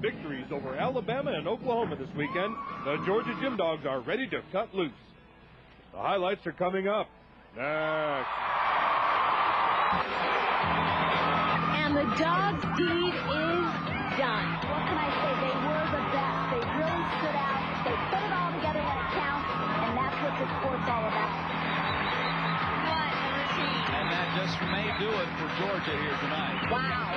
victories over Alabama and Oklahoma this weekend, the Georgia Gym Dogs are ready to cut loose. The highlights are coming up next. And the Dogs' deed is done. What can I say? They were the best. They really stood out. They put it all together when it counts, and that's what the sport's all about. And that just may do it for Georgia here tonight. Wow.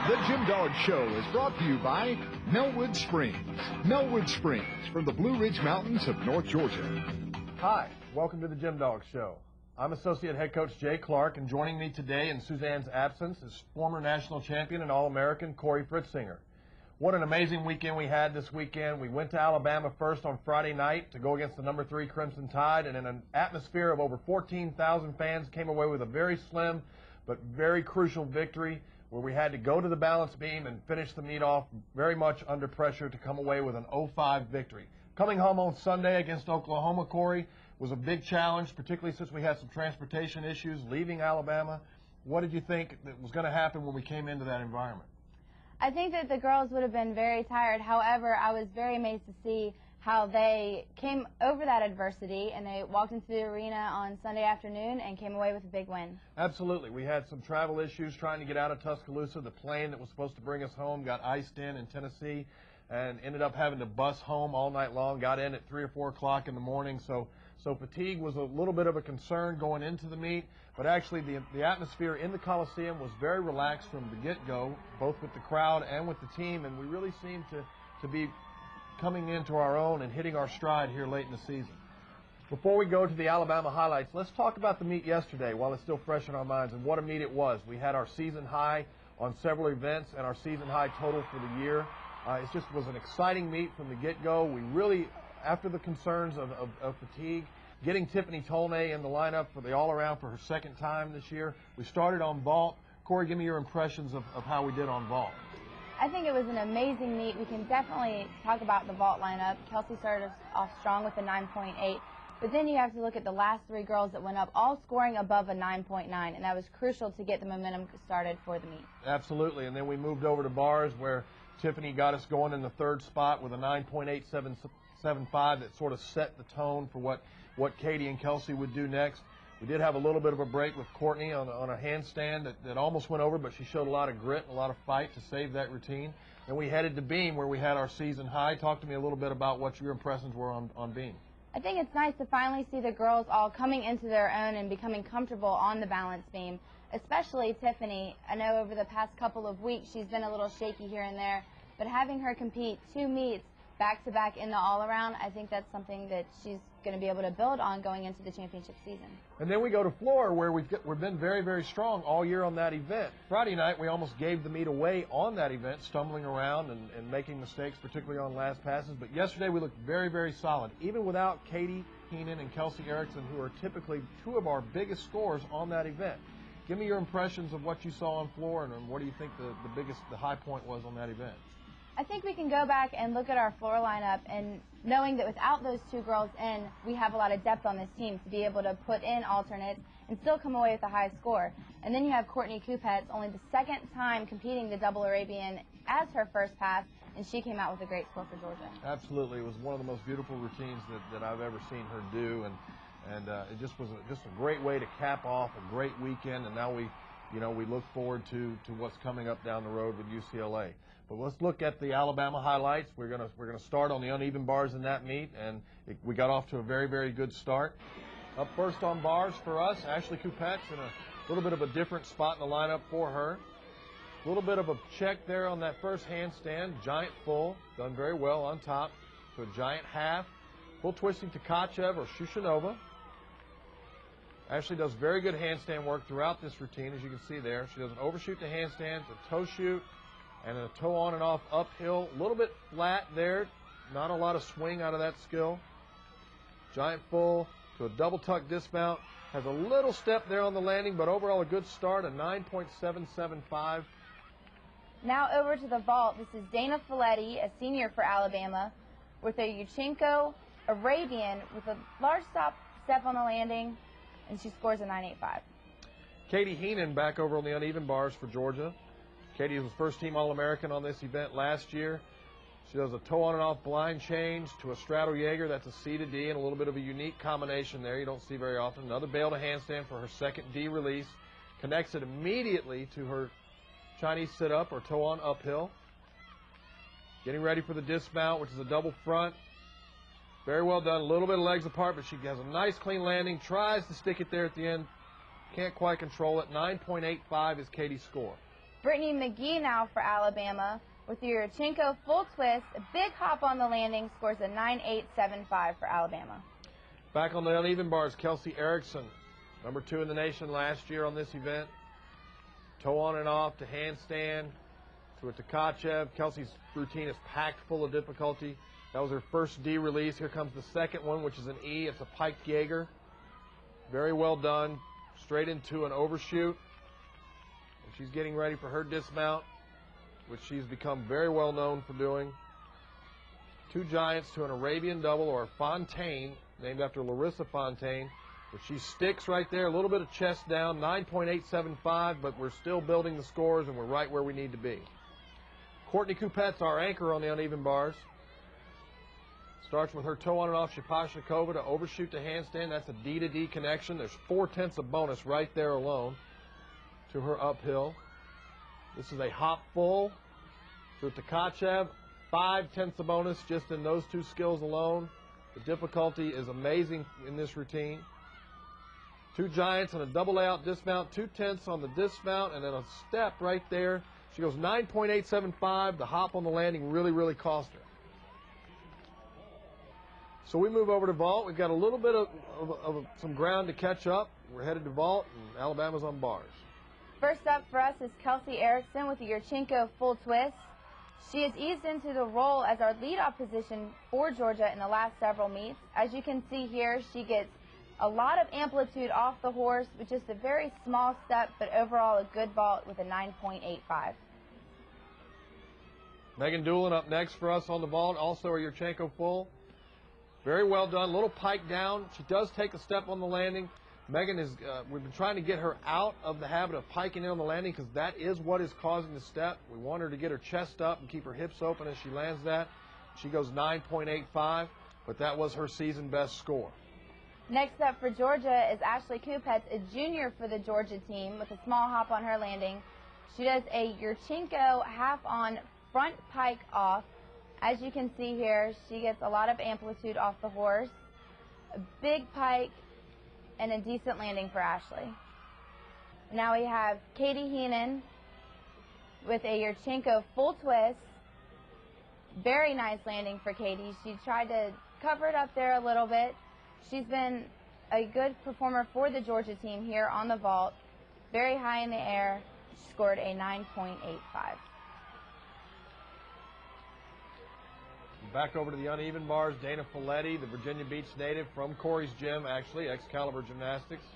The Gym Dog Show is brought to you by Melwood Springs. Melwood Springs from the Blue Ridge Mountains of North Georgia. Hi, welcome to the Gym Dog Show. I'm Associate Head Coach Jay Clark, and joining me today in Suzanne's absence is former national champion and All-American Corey Fritzinger. What an amazing weekend we had this weekend. We went to Alabama first on Friday night to go against the number 3 Crimson Tide, and in an atmosphere of over 14,000 fans, came away with a very slim but very crucial victory where we had to go to the balance beam and finish the meet off very much under pressure to come away with an 0-5 victory. Coming home on Sunday against Oklahoma, Corey, was a big challenge, particularly since we had some transportation issues leaving Alabama. What did you think that was going to happen when we came into that environment? I think that the girls would have been very tired. However, I was very amazed to see how they came over that adversity, and they walked into the arena on Sunday afternoon and came away with a big win. Absolutely. We had some travel issues trying to get out of Tuscaloosa. The plane that was supposed to bring us home got iced in Tennessee and ended up having to bus home all night long, got in at 3 or 4 o'clock in the morning. So fatigue was a little bit of a concern going into the meet, but actually the atmosphere in the Coliseum was very relaxed from the get-go, both with the crowd and with the team, and we really seemed to be coming into our own and hitting our stride here late in the season. Before we go to the Alabama highlights, let's talk about the meet yesterday while it's still fresh in our minds and what a meet it was. We had our season high on several events and our season high total for the year. It just was an exciting meet from the get-go. We really, after the concerns of fatigue, getting Tiffany Tolnay in the lineup for the all-around for her second time this year, we started on vault. Corey, give me your impressions of how we did on vault. I think it was an amazing meet. We can definitely talk about the vault lineup. Kelsey started off strong with a 9.8, but then you have to look at the last 3 girls that went up, all scoring above a 9.9, and that was crucial to get the momentum started for the meet. Absolutely, and then we moved over to bars where Tiffany got us going in the 3rd spot with a 9.875 that sort of set the tone for what Katie and Kelsey would do next. We did have a little bit of a break with Courtney on a handstand that almost went over, but she showed a lot of grit and a lot of fight to save that routine. And we headed to beam where we had our season high. Talk to me a little bit about what your impressions were on beam. I think it's nice to finally see the girls all coming into their own and becoming comfortable on the balance beam, especially Tiffany. I know over the past couple of weeks she's been a little shaky here and there, but having her compete 2 meets back-to-back in the all-around, I think that's something that she's going to be able to build on going into the championship season. And then we go to floor where we've been very, very strong all year on that event. Friday night we almost gave the meet away on that event, stumbling around and making mistakes, particularly on last passes. But yesterday we looked very, very solid, even without Katie Heenan and Kelsey Erickson, who are typically 2 of our biggest scorers on that event. Give me your impressions of what you saw on floor, and what do you think the high point was on that event? I think we can go back and look at our floor lineup, and knowing that without those 2 girls in, we have a lot of depth on this team to be able to put in alternates and still come away with a high score. And then you have Courtney Kupets, only the 2nd time competing the double Arabian as her first pass, and she came out with a great score for Georgia. Absolutely. It was one of the most beautiful routines that I've ever seen her do, and it just was just a great way to cap off a great weekend, and now we look forward to what's coming up down the road with UCLA. But let's look at the Alabama highlights. We're gonna start on the uneven bars in that meet, and we got off to a very, very good start. Up first on bars for us, Ashley Kupets in a little bit of a different spot in the lineup for her. A little bit of a check there on that first handstand, giant full, done very well on top to a giant half. Full twisting to Tkachev or Shushanova. Ashley does very good handstand work throughout this routine, as you can see there. She does an overshoot to handstand, a toe shoot, and a toe on and off uphill. A little bit flat there, not a lot of swing out of that skill. Giant full to a double tuck dismount. Has a little step there on the landing, but overall a good start, a 9.775. Now over to the vault. This is Dana Folletti, a senior for Alabama, with a Yurchenko Arabian with a large step on the landing, and she scores a 9.85. Katie Heenan back over on the uneven bars for Georgia. Katie was first-team All-American on this event last year. She does a toe on and off blind change to a straddle Jaeger. That's a C to D, and a little bit of a unique combination there you don't see very often. Another bail to handstand for her second D release. Connects it immediately to her Chinese sit-up or toe on uphill. Getting ready for the dismount, which is a double front. Very well done. A little bit of legs apart, but she has a nice clean landing. Tries to stick it there at the end. Can't quite control it. 9.85 is Katie's score. Brittany McGee now for Alabama with the Yurchenko full twist. A big hop on the landing, scores a 9.875 for Alabama. Back on the uneven bars, Kelsey Erickson, number 2 in the nation last year on this event. Toe on and off to handstand to a Tkachev. Kelsey's routine is packed full of difficulty. That was her first D release. Here comes the second one, which is an E. It's a piked Jaeger. Very well done. Straight into an overshoot. And she's getting ready for her dismount, which she's become very well known for doing. 2 giants to an Arabian double or a Fontaine, named after Larissa Fontaine. But she sticks right there, a little bit of chest down, 9.875, but we're still building the scores and we're right where we need to be. Courtney Kupets, our anchor on the uneven bars. Starts with her toe on and off Shapashnikova to overshoot to handstand. That's a D to D connection. There's 4/10 of bonus right there alone to her uphill. This is a hop full to a Tkachev. 5/10 of bonus just in those 2 skills alone. The difficulty is amazing in this routine. 2 giants and a double layout dismount, 2/10 on the dismount, and then a step right there. She goes 9.875. The hop on the landing really cost her. So we move over to vault. We've got a little bit of some ground to catch up. We're headed to vault, and Alabama's on bars. First up for us is Kelsey Erickson with the Yurchenko full twist. She has eased into the role as our leadoff position for Georgia in the last several meets. As you can see here, she gets a lot of amplitude off the horse with just a very small step, but overall a good vault with a 9.85. Megan Doolin up next for us on the vault, also a Yurchenko full. Very well done, a little pike down. She does take a step on the landing. Megan is, we've been trying to get her out of the habit of piking in on the landing because that is what is causing the step. We want her to get her chest up and keep her hips open as she lands that. She goes 9.85, but that was her season best score. Next up for Georgia is Ashley Kupets, a junior for the Georgia team with a small hop on her landing. She does a Yurchenko half on front pike off. As you can see here, she gets a lot of amplitude off the horse, a big pike, and a decent landing for Ashley. Now we have Katie Heenan with a Yurchenko full twist. Very nice landing for Katie. She tried to cover it up there a little bit. She's been a good performer for the Georgia team here on the vault. Very high in the air. She scored a 9.85. Back over to the uneven bars, Dana Folletti, the Virginia Beach native from Corey's gym, actually, Excalibur Gymnastics.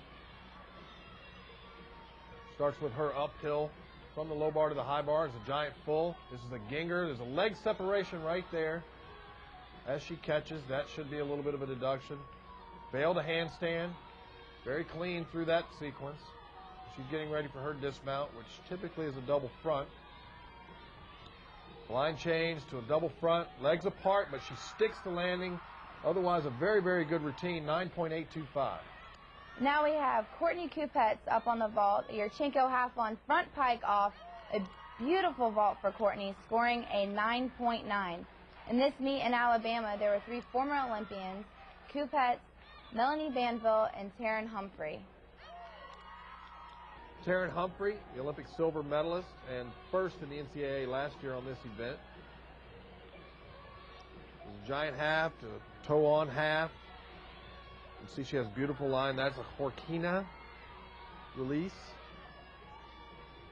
Starts with her uphill from the low bar to the high bar. It's a giant full. This is a Ginger. There's a leg separation right there. As she catches, that should be a little bit of a deduction. Bail to handstand. Very clean through that sequence. She's getting ready for her dismount, which typically is a double front. Blind change to a double front, legs apart, but she sticks the landing. Otherwise, a very good routine, 9.825. Now we have Courtney Kupets up on the vault, a Yurchenko half on front pike off. A beautiful vault for Courtney, scoring a 9.9. In this meet in Alabama, there were 3 former Olympians, Kupets, Melanie Banville, and Taryn Humphrey. Taryn Humphrey, the Olympic silver medalist and first in the NCAA last year on this event. There's a giant half to a toe on half. You can see she has a beautiful line. That's a Horkina release.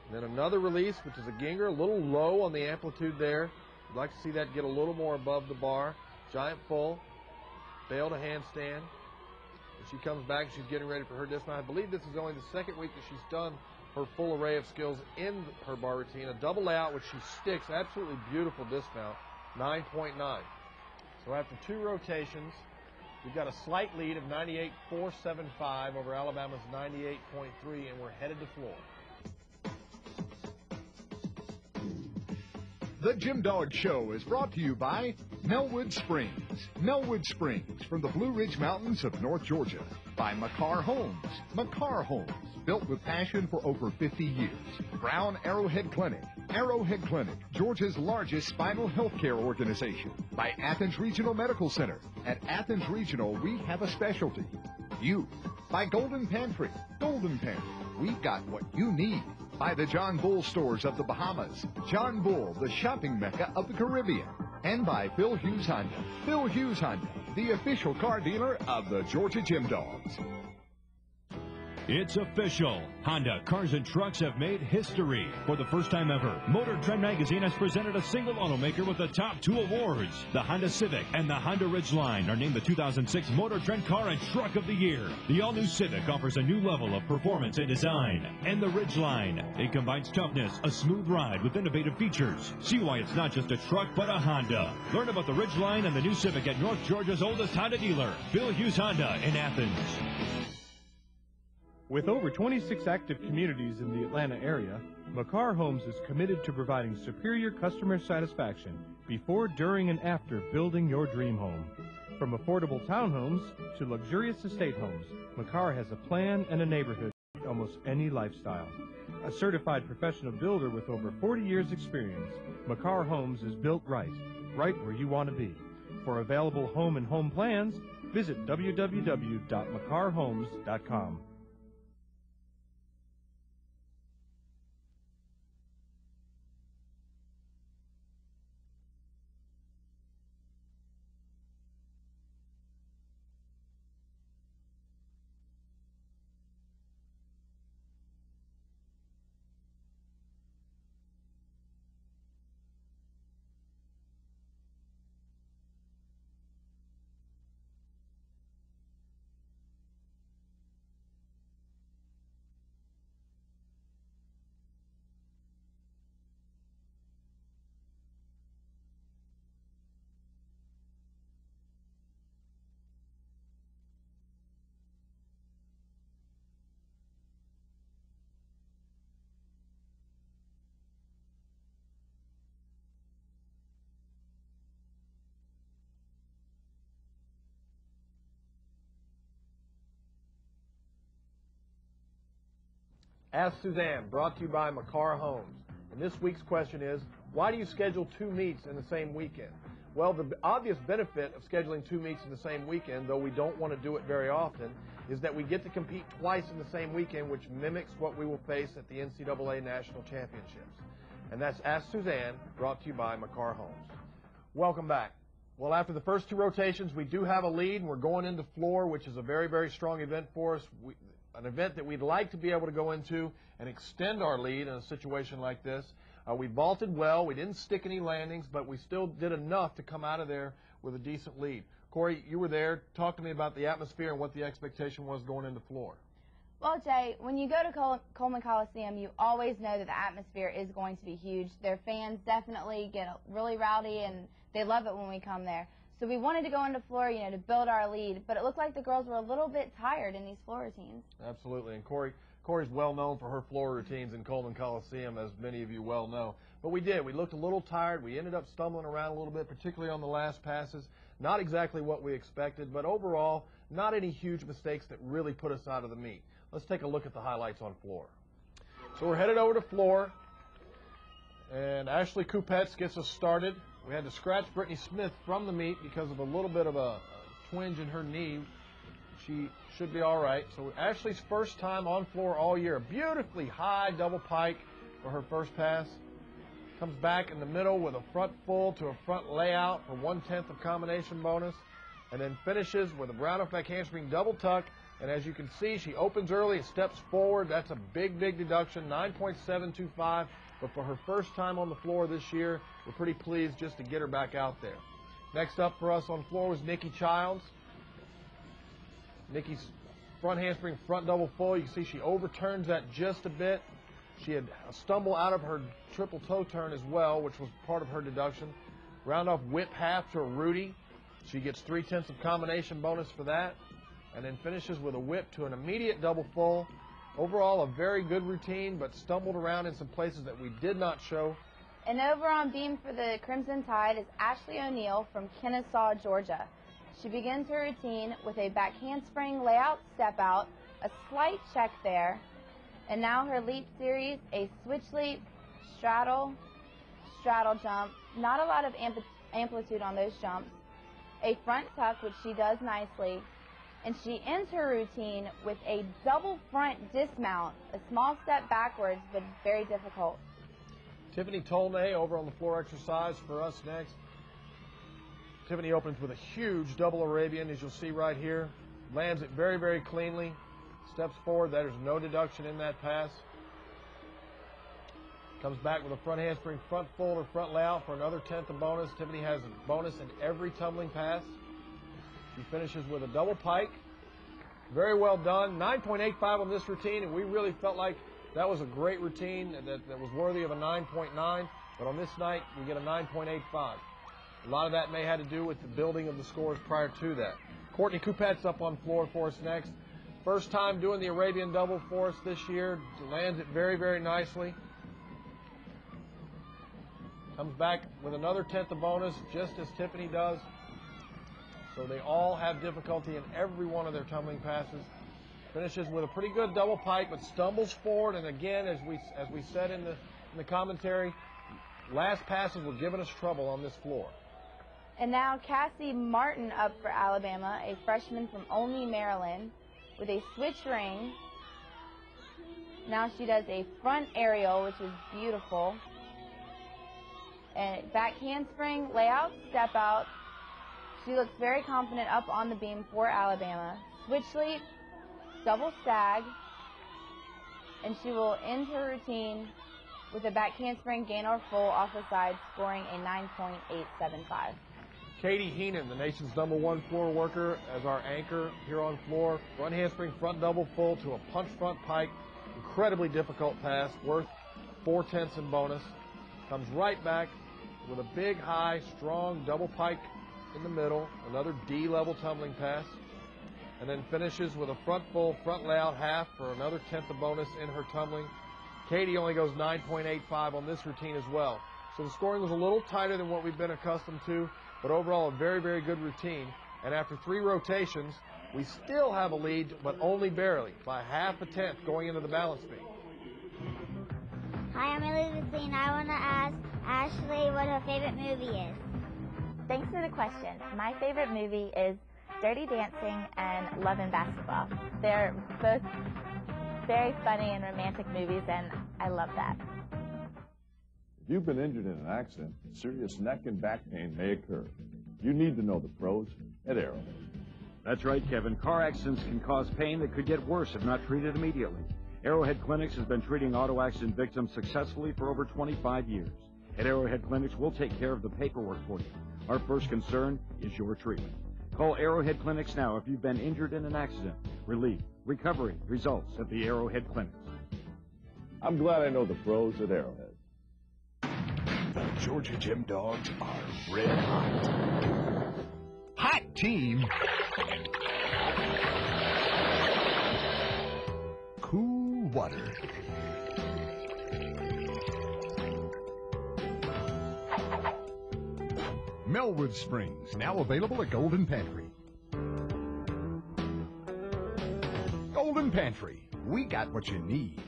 And then another release, which is a Ginger, a little low on the amplitude there. I'd like to see that get a little more above the bar. Giant full, bail to handstand. She comes back, she's getting ready for her dismount. I believe this is only the second week that she's done her full array of skills in her bar routine. A double layout, which she sticks, absolutely beautiful dismount, 9.9. So after 2 rotations, We've got a slight lead of 98.475 over Alabama's 98.3, and we're headed to floor. The Jim Dog Show is brought to you by Melwood Springs. Melwood Springs from the Blue Ridge Mountains of North Georgia. By McCarr Homes. McCarr Homes, built with passion for over 50 years. Brown Arrowhead Clinic. Arrowhead Clinic, Georgia's largest spinal health care organization. By Athens Regional Medical Center. At Athens Regional, we have a specialty. You. By Golden Pantry. Golden Pantry, we've got what you need. By the John Bull Stores of the Bahamas. John Bull, the shopping mecca of the Caribbean. And by Phil Hughes Honda. Phil Hughes Honda, the official car dealer of the Georgia Jim Dogs. It's official. Honda Cars and Trucks have made history. For the first time ever, Motor Trend Magazine has presented a single automaker with the top 2 awards. The Honda Civic and the Honda Ridgeline are named the 2006 Motor Trend Car and Truck of the Year. The all-new Civic offers a new level of performance and design. And the Ridgeline, it combines toughness, a smooth ride with innovative features. See why it's not just a truck, but a Honda. Learn about the Ridgeline and the new Civic at North Georgia's oldest Honda dealer, Phil Hughes Honda in Athens. With over 26 active communities in the Atlanta area, McCarr Homes is committed to providing superior customer satisfaction before, during, and after building your dream home. From affordable townhomes to luxurious estate homes, McCarr has a plan and a neighborhood to meet almost any lifestyle. A certified professional builder with over 40 years experience, McCarr Homes is built right where you want to be. For available home and home plans, visit www.mccarrhomes.com. Ask Suzanne, brought to you by McCarr Homes. And this week's question is, why do you schedule 2 meets in the same weekend? Well, the obvious benefit of scheduling 2 meets in the same weekend, though we don't want to do it very often, is that we get to compete twice in the same weekend, which mimics what we will face at the NCAA National Championships. And that's Ask Suzanne, brought to you by McCarr Homes. Welcome back. Well, after the first 2 rotations, we do have a lead, and we're going into floor, which is a very, very strong event for us. An event that we'd like to be able to go into and extend our lead in a situation like this. We vaulted well. We didn't stick any landings, but we still did enough to come out of there with a decent lead. Corey, you were there. Talk to me about the atmosphere and what the expectation was going into floor. Well, Jay, when you go to Coleman Coliseum, you always know that the atmosphere is going to be huge. Their fans definitely get really rowdy, and they love it when we come there. So we wanted to go into floor, to build our lead, but it looked like the girls were a little bit tired in these floor routines. Absolutely, and Corey's well known for her floor routines in Coleman Coliseum, as many of you well know. But we did. We looked a little tired. We ended up stumbling around a little bit, particularly on the last passes. Not exactly what we expected, but overall, not any huge mistakes that really put us out of the meet. Let's take a look at the highlights on floor. So we're headed over to floor, and Ashley Kupets gets us started. We had to scratch Brittany Smith from the meet because of a little bit of a twinge in her knee. She should be all right. So Ashley's first time on floor all year. Beautifully high double pike for her first pass. Comes back in the middle with a front full to a front layout for 1/10 of combination bonus. And then finishes with a Brown back handspring double tuck. And as you can see, she opens early and steps forward. That's a big, big deduction, 9.725. But for her first time on the floor this year, we're pretty pleased just to get her back out there. Next up for us on floor was Nikki Childs. Nikki's front handspring, front double full. You can see she overturns that just a bit. She had a stumble out of her triple toe turn as well, which was part of her deduction. Round off whip half to a Rudy. She gets 3/10 of combination bonus for that, and then finishes with a whip to an immediate double full. Overall, a very good routine, but stumbled around in some places that we did not show. And over on beam for the Crimson Tide is Ashley O'Neill from Kennesaw, Georgia. She begins her routine with a back handspring layout step out, a slight check there, and now her leap series, a switch leap, straddle jump, not a lot of amplitude on those jumps, a front tuck, which she does nicely, and she ends her routine with a double front dismount, a small step backwards, but very difficult. Tiffany Tolnay over on the floor exercise for us next. Tiffany opens with a huge double Arabian, as you'll see right here. Lands it very, very cleanly. Steps forward. There's no deduction in that pass. Comes back with a front handspring, front fold, or front layout for another 10th of bonus. Tiffany has a bonus in every tumbling pass. She finishes with a double pike. Very well done. 9.85 on this routine, and we really felt like that was a great routine that was worthy of a 9.9, but on this night, we get a 9.85. A lot of that may have to do with the building of the scores prior to that. Courtney Coupette's up on floor for us next. First time doing the Arabian double for us this year. Lands it very, very nicely. Comes back with another 10th of bonus, just as Tiffany does. So they all have difficulty in every one of their tumbling passes. Finishes with a pretty good double pike, but stumbles forward. And again, as we said in the commentary, last passes were giving us trouble on this floor. And now Cassie Martin up for Alabama, a freshman from Olney, Maryland, with a switch ring. Now she does a front aerial, which is beautiful. And back handspring, layout, step out. She looks very confident up on the beam for Alabama. Switch leap, double stag, and she will end her routine with a back handspring gain or full off the side, scoring a 9.875. Katie Heenan, the nation's #1 floor worker, as our anchor here on floor. Front handspring, front double full to a punch front pike. Incredibly difficult pass, worth 4/10 in bonus. Comes right back with a big, high, strong double pike in the middle. Another D-level tumbling pass. And then finishes with a front full, front layout half for another 10th of bonus in her tumbling. Katie only goes 9.85 on this routine as well. So the scoring was a little tighter than what we've been accustomed to, but overall a very, very good routine. And after 3 rotations, we still have a lead, but only barely, by 1/2 going into the balance beam. Hi, I'm Elizabeth, and I want to ask Ashley what her favorite movie is. Thanks for the question. My favorite movie is Dirty Dancing and Love and Basketball. They're both very funny and romantic movies, and I love that. If you've been injured in an accident, serious neck and back pain may occur. You need to know the pros at Arrowhead. That's right, Kevin. Car accidents can cause pain that could get worse if not treated immediately. Arrowhead Clinics has been treating auto accident victims successfully for over 25 years. At Arrowhead Clinics, we'll take care of the paperwork for you. Our first concern is your treatment. Call Arrowhead Clinics now if you've been injured in an accident. Relief, recovery, results at the Arrowhead Clinics. I'm glad I know the pros at Arrowhead. The Georgia Gem Dogs are red hot. Hot team. Cool water. Melwood Springs, now available at Golden Pantry. Golden Pantry, we got what you need.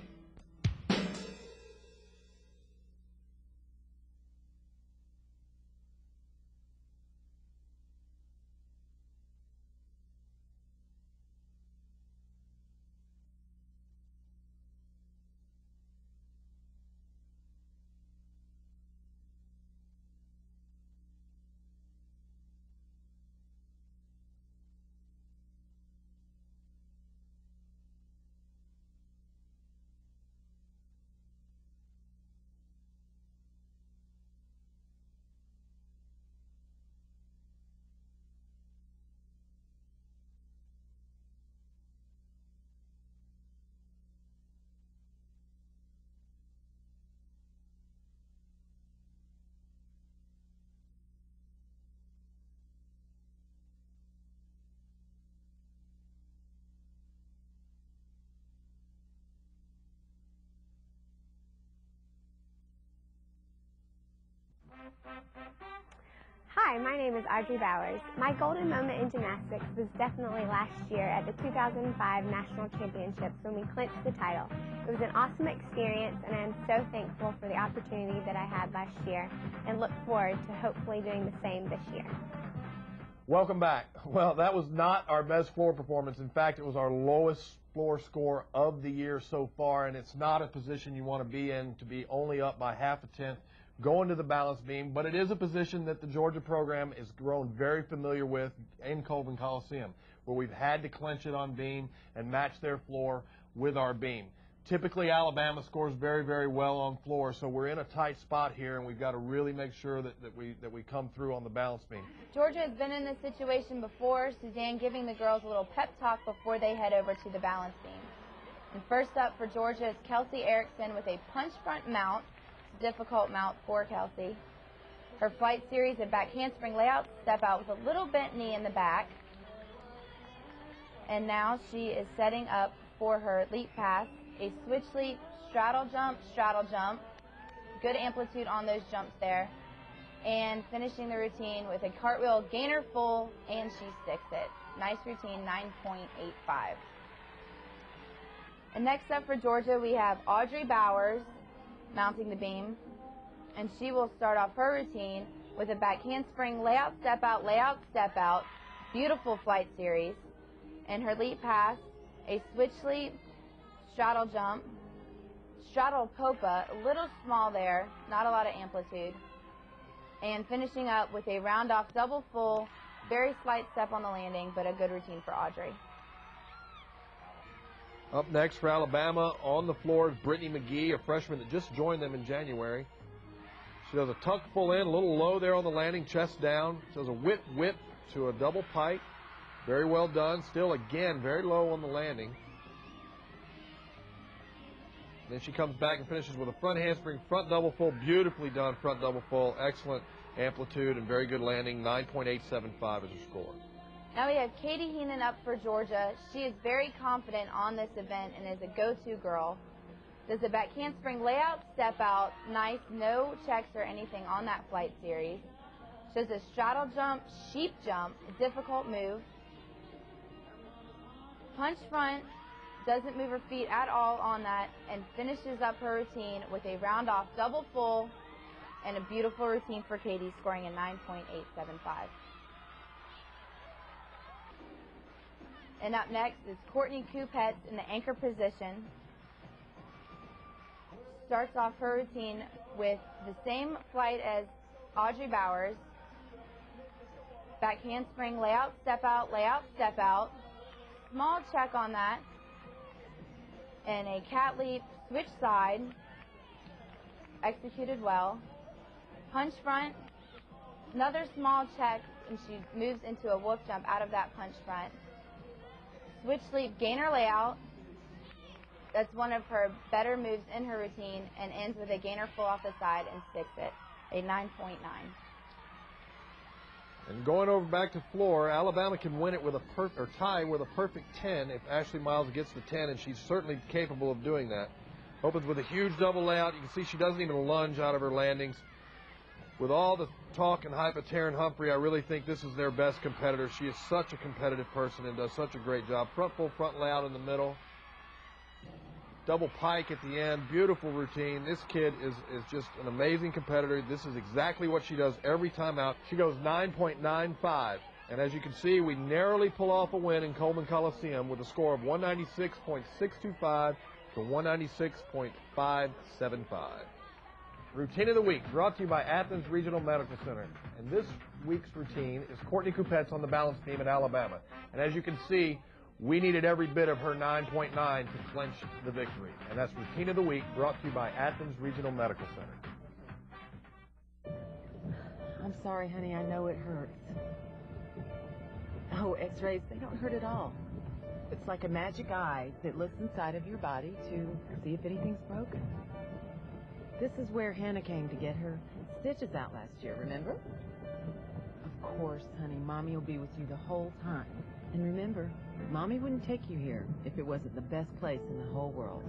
Hi, my name is Audrey Bowers. My golden moment in gymnastics was definitely last year at the 2005 National Championships when we clinched the title. It was an awesome experience, and I am so thankful for the opportunity that I had last year and look forward to hopefully doing the same this year. Welcome back. Well, that was not our best floor performance. In fact, it was our lowest floor score of the year so far, and it's not a position you want to be in, to be only up by half a tenth going to the balance beam, but it is a position that the Georgia program is grown very familiar with in Colvin Coliseum, where we've had to clinch it on beam and match their floor with our beam. Typically, Alabama scores very, very well on floor, so we're in a tight spot here, and we've got to really make sure that we come through on the balance beam. Georgia has been in this situation before. Suzanne giving the girls a little pep talk before they head over to the balance beam. And first up for Georgia is Kelsey Erickson with a punch front mount. Difficult mount for Kelsey. Her flight series, a back handspring layout step out with a little bent knee in the back. And now she is setting up for her leap pass, a switch leap, straddle jump, good amplitude on those jumps there, and finishing the routine with a cartwheel gainer full, and she sticks it. Nice routine, 9.85. And next up for Georgia, we have Audrey Bowers mounting the beam, and she will start off her routine with a back handspring layout, step out, beautiful flight series, and her leap pass, a switch leap, straddle jump, straddle popa, a little small there, not a lot of amplitude, and finishing up with a round off double full, very slight step on the landing, but a good routine for Audrey. Up next for Alabama on the floor is Brittany McGee, a freshman that just joined them in January. She does a tuck full in, a little low there on the landing, chest down. She does a whip to a double pike. Very well done. Still, again, very low on the landing. Then she comes back and finishes with a front handspring, front double full. Beautifully done front double full. Excellent amplitude and very good landing. 9.875 is her score. Now we have Katie Heenan up for Georgia. She is very confident on this event and is a go-to girl. Does a back handspring layout, step out, nice, no checks or anything on that flight series. She does a straddle jump, sheep jump, a difficult move. Punch front, doesn't move her feet at all on that, and finishes up her routine with a round off double full and a beautiful routine for Katie, scoring a 9.875. And up next is Courtney Kupets in the anchor position. Starts off her routine with the same flight as Audrey Bowers. Back handspring, layout, step out. Small check on that. And a cat leap, switch side. Executed well. Punch front. Another small check, and she moves into a wolf jump out of that punch front. Switch leap, gainer layout. That's one of her better moves in her routine, and ends with a gainer full off the side and sticks it, a 9.9. And going over back to floor, Alabama can win it with tie with a perfect 10 if Ashley Miles gets the 10, and she's certainly capable of doing that. Opens with a huge double layout. You can see she doesn't even lunge out of her landings. With all the talk and hype of Taryn Humphrey, I really think this is their best competitor. She is such a competitive person and does such a great job. Front full front layout in the middle. Double pike at the end. Beautiful routine. This kid is just an amazing competitor. This is exactly what she does every time out. She goes 9.95. And as you can see, we narrowly pull off a win in Coleman Coliseum with a score of 196.625 to 196.575. Routine of the week, brought to you by Athens Regional Medical Center. And this week's routine is Courtney Kupets on the balance beam at Alabama. And as you can see, we needed every bit of her 9.9 to clinch the victory. And that's Routine of the Week, brought to you by Athens Regional Medical Center. I'm sorry, honey, I know it hurts. Oh, x-rays, they don't hurt at all. It's like a magic eye that looks inside of your body to see if anything's broken. This is where Hannah came to get her stitches out last year, remember? Of course, honey, Mommy will be with you the whole time. And remember, Mommy wouldn't take you here if it wasn't the best place in the whole world.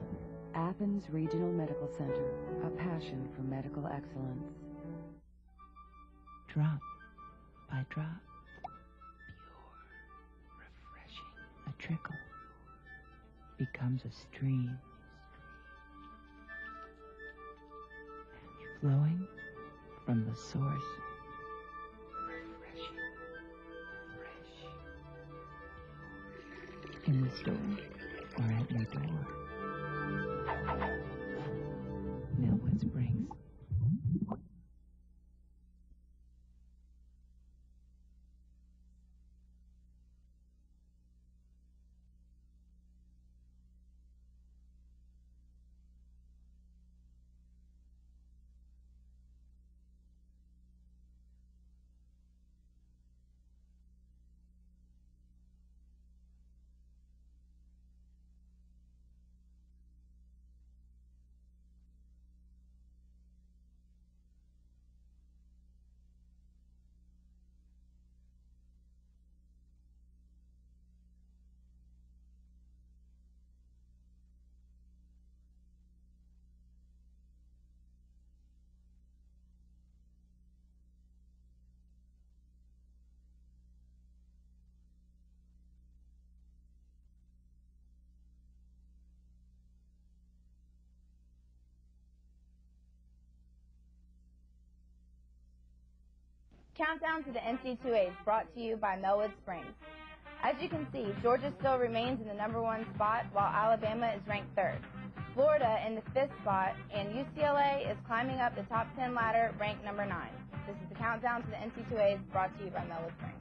Athens Regional Medical Center, a passion for medical excellence. Drop. by drop, pure, refreshing, a trickle becomes a stream, flowing from the source, refreshing, fresh, in the store or at your door. Millwood Springs. Countdown to the NC2A is brought to you by Millwood Springs. As you can see, Georgia still remains in the #1 spot, while Alabama is ranked 3rd. Florida in the 5th spot, and UCLA is climbing up the top 10 ladder, ranked #9. This is the Countdown to the NC2A is brought to you by Millwood Springs.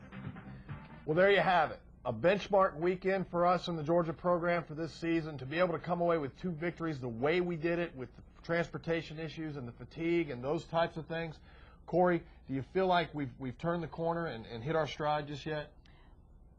Well, there you have it. A benchmark weekend for us in the Georgia program for this season. To be able to come away with 2 victories the way we did it, with the transportation issues and the fatigue and those types of things. Corey, do you feel like we've turned the corner and hit our stride just yet?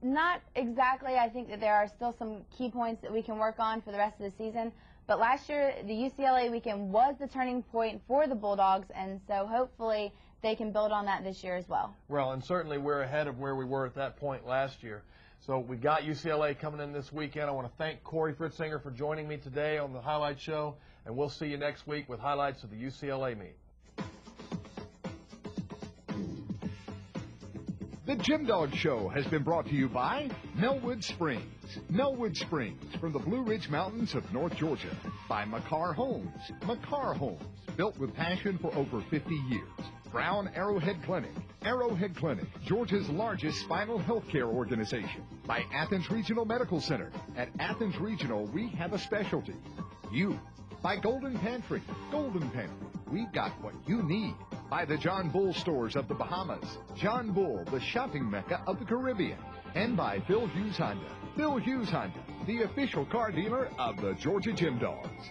Not exactly. I think that there are still some key points that we can work on for the rest of the season. But last year, the UCLA weekend was the turning point for the Bulldogs, and so hopefully they can build on that this year as well. Well, and certainly we're ahead of where we were at that point last year. So we've got UCLA coming in this weekend. I want to thank Corey Fritzinger for joining me today on the Highlight Show, and we'll see you next week with highlights of the UCLA meet. The Jim Dog Show has been brought to you by Millwood Springs. Millwood Springs from the Blue Ridge Mountains of North Georgia. By Makar Homes. Makar Homes, built with passion for over 50 years. Brown Arrowhead Clinic. Arrowhead Clinic, Georgia's largest spinal health care organization. By Athens Regional Medical Center. At Athens Regional, we have a specialty. You. By Golden Pantry. Golden Pantry, we've got what you need. By the John Bull Stores of the Bahamas. John Bull, the shopping mecca of the Caribbean. And by Phil Hughes Honda. Phil Hughes Honda, the official car dealer of the Georgia Gym Dogs.